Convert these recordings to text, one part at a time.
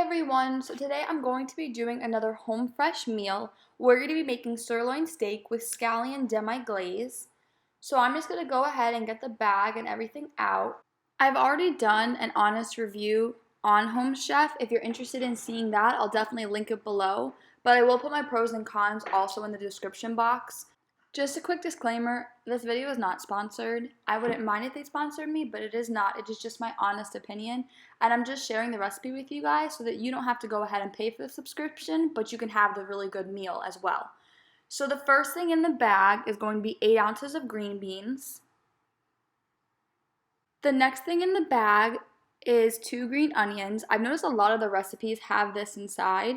everyone, so today I'm going to be doing another home fresh meal. We're going to be making sirloin steak with scallion-Demi glaze. So I'm just going to go ahead and get the bag and everything out. I've already done an honest review on Home Chef. If you're interested in seeing that, I'll definitely link it below. But I will put my pros and cons also in the description box. Just a quick disclaimer, this video is not sponsored. I wouldn't mind if they sponsored me, but it is not. It is just my honest opinion. And I'm just sharing the recipe with you guys so that you don't have to go ahead and pay for the subscription, but you can have the really good meal as well. So the first thing in the bag is going to be 8 ounces of green beans. The next thing in the bag is 2 green onions. I've noticed a lot of the recipes have this inside.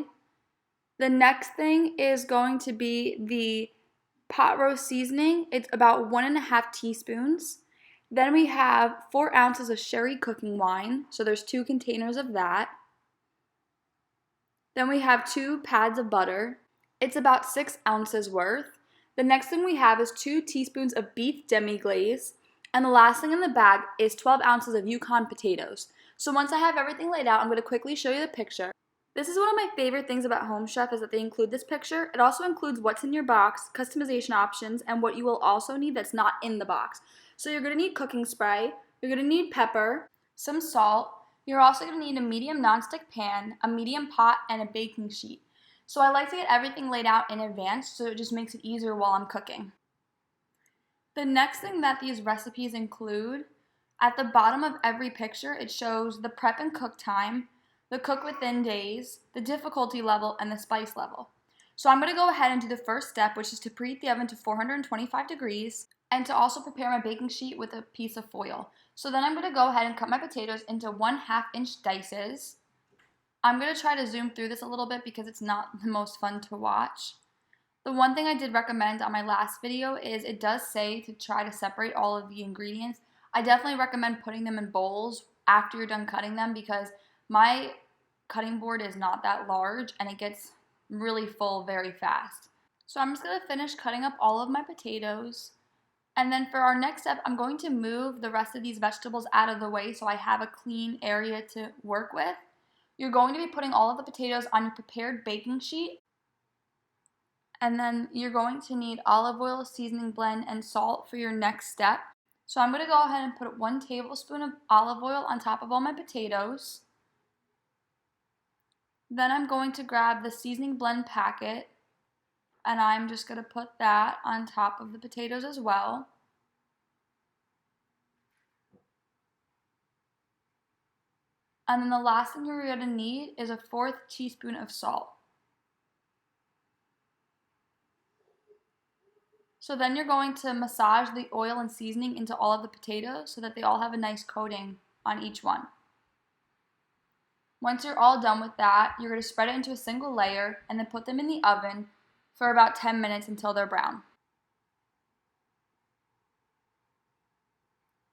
The next thing is going to be the pot roast seasoning. It's about 1.5 teaspoons. Then we have 4 ounces of sherry cooking wine. So there's 2 containers of that. Then we have 2 pads of butter. It's about 6 ounces worth. The next thing we have is 2 teaspoons of beef demi-glace. And the last thing in the bag is 12 ounces of Yukon potatoes. So once I have everything laid out, I'm going to quickly show you the picture. This is one of my favorite things about Home Chef is that they include this picture. It also includes what's in your box, customization options, and what you will also need that's not in the box. So you're going to need cooking spray, you're going to need pepper, some salt, you're also going to need a medium nonstick pan, a medium pot, and a baking sheet. So I like to get everything laid out in advance so it just makes it easier while I'm cooking. The next thing that these recipes include, at the bottom of every picture, it shows the prep and cook time, the cook within days, the difficulty level, and the spice level. So I'm going to go ahead and do the first step, which is to preheat the oven to 425 degrees and to also prepare my baking sheet with a piece of foil. So then I'm going to go ahead and cut my potatoes into 1/2 inch dices. I'm going to try to zoom through this a little bit because it's not the most fun to watch. The one thing I did recommend on my last video is it does say to try to separate all of the ingredients. I definitely recommend putting them in bowls after you're done cutting them because my cutting board is not that large and it gets really full very fast. So I'm just going to finish cutting up all of my potatoes. And then for our next step, I'm going to move the rest of these vegetables out of the way so I have a clean area to work with. You're going to be putting all of the potatoes on your prepared baking sheet. And then you're going to need olive oil, seasoning blend, and salt for your next step. So I'm going to go ahead and put 1 tablespoon of olive oil on top of all my potatoes. Then I'm going to grab the seasoning blend packet, and I'm just going to put that on top of the potatoes as well. And then the last thing you're going to need is a 1/4 teaspoon of salt. So then you're going to massage the oil and seasoning into all of the potatoes so that they all have a nice coating on each one. Once you're all done with that, you're going to spread it into a single layer and then put them in the oven for about 10 minutes until they're brown.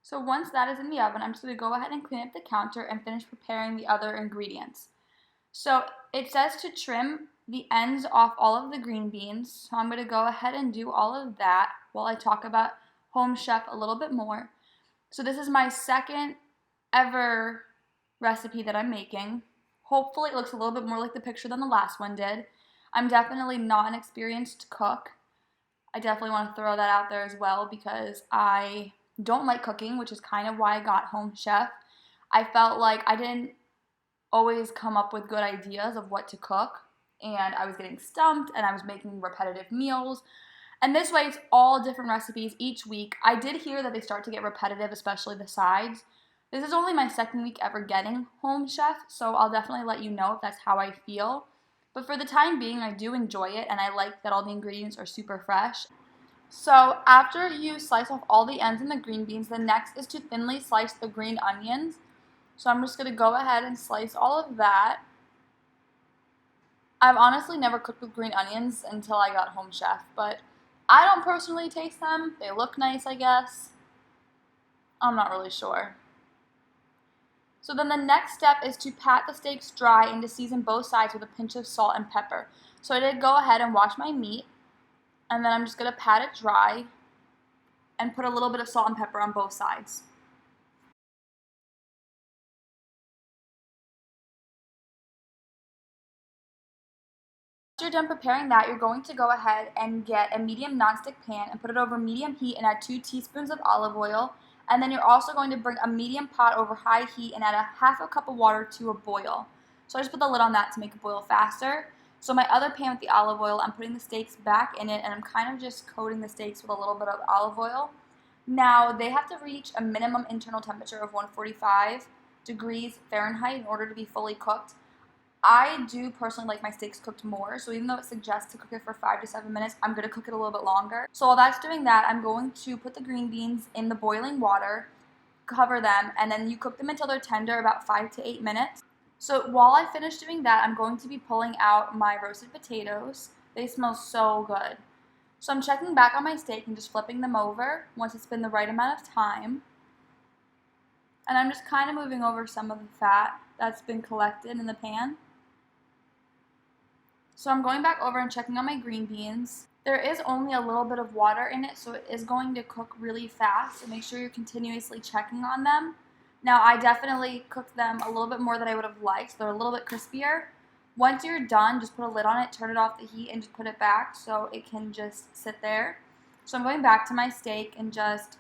So once that is in the oven, I'm just going to go ahead and clean up the counter and finish preparing the other ingredients. So it says to trim the ends off all of the green beans. So I'm going to go ahead and do all of that while I talk about Home Chef a little bit more. So this is my second ever recipe that I'm making. Hopefully it looks a little bit more like the picture than the last one did. I'm definitely not an experienced cook. I definitely want to throw that out there as well because I don't like cooking, which is kind of why I got Home Chef. I felt like I didn't always come up with good ideas of what to cook, and I was getting stumped and I was making repetitive meals. And this way it's all different recipes each week. I did hear that they start to get repetitive, especially the sides. This is only my second week ever getting Home Chef, so I'll definitely let you know if that's how I feel. But for the time being, I do enjoy it, and I like that all the ingredients are super fresh. So after you slice off all the ends in the green beans, the next is to thinly slice the green onions. So I'm just going to go ahead and slice all of that. I've honestly never cooked with green onions until I got Home Chef, but I don't personally taste them. They look nice, I guess. I'm not really sure. So then the next step is to pat the steaks dry and to season both sides with a pinch of salt and pepper. So I did go ahead and wash my meat, and then I'm just going to pat it dry and put a little bit of salt and pepper on both sides. Once you're done preparing that, you're going to go ahead and get a medium nonstick pan and put it over medium heat and add 2 teaspoons of olive oil. And then you're also going to bring a medium pot over high heat and add a half a cup of water to a boil. So I just put the lid on that to make it boil faster. So my other pan with the olive oil, I'm putting the steaks back in it, and I'm kind of just coating the steaks with a little bit of olive oil. Now, they have to reach a minimum internal temperature of 145 degrees Fahrenheit in order to be fully cooked. I do personally like my steaks cooked more, so even though it suggests to cook it for 5 to 7 minutes, I'm going to cook it a little bit longer. So while that's doing that, I'm going to put the green beans in the boiling water, cover them, and then you cook them until they're tender, about 5 to 8 minutes. So while I finish doing that, I'm going to be pulling out my roasted potatoes. They smell so good. So I'm checking back on my steak and just flipping them over once it's been the right amount of time. And I'm just kind of moving over some of the fat that's been collected in the pan. So I'm going back over and checking on my green beans. There is only a little bit of water in it, so it is going to cook really fast, so make sure you're continuously checking on them. Now, I definitely cooked them a little bit more than I would have liked, so they're a little bit crispier. Once you're done, just put a lid on it, turn it off the heat, and just put it back so it can just sit there. So I'm going back to my steak and just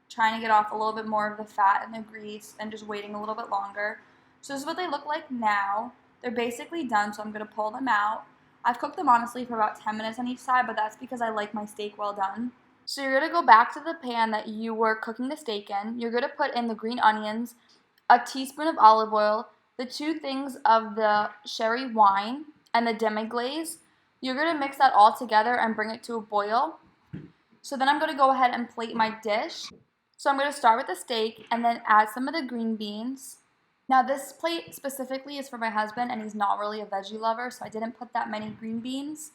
trying to get off a little bit more of the fat and the grease and just waiting a little bit longer. So this is what they look like now. They're basically done, so I'm going to pull them out. I've cooked them honestly for about 10 minutes on each side, but that's because I like my steak well done. So you're going to go back to the pan that you were cooking the steak in. You're going to put in the green onions, a teaspoon of olive oil, the 2 things of the sherry wine, and the demi-glace. You're going to mix that all together and bring it to a boil. So then I'm going to go ahead and plate my dish. So I'm going to start with the steak and then add some of the green beans. Now this plate specifically is for my husband, and he's not really a veggie lover, so I didn't put that many green beans.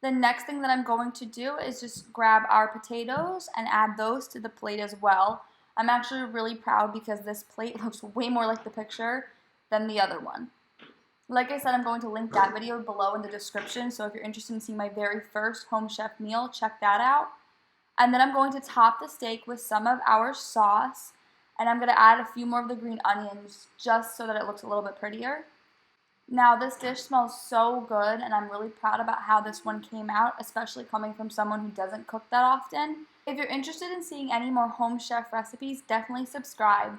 The next thing that I'm going to do is just grab our potatoes and add those to the plate as well. I'm actually really proud because this plate looks way more like the picture than the other one. Like I said, I'm going to link that video below in the description, so if you're interested in seeing my very first home chef meal, check that out. And then I'm going to top the steak with some of our sauce. And I'm going to add a few more of the green onions just so that it looks a little bit prettier. Now this dish smells so good, and I'm really proud about how this one came out, especially coming from someone who doesn't cook that often. If you're interested in seeing any more home chef recipes, definitely subscribe.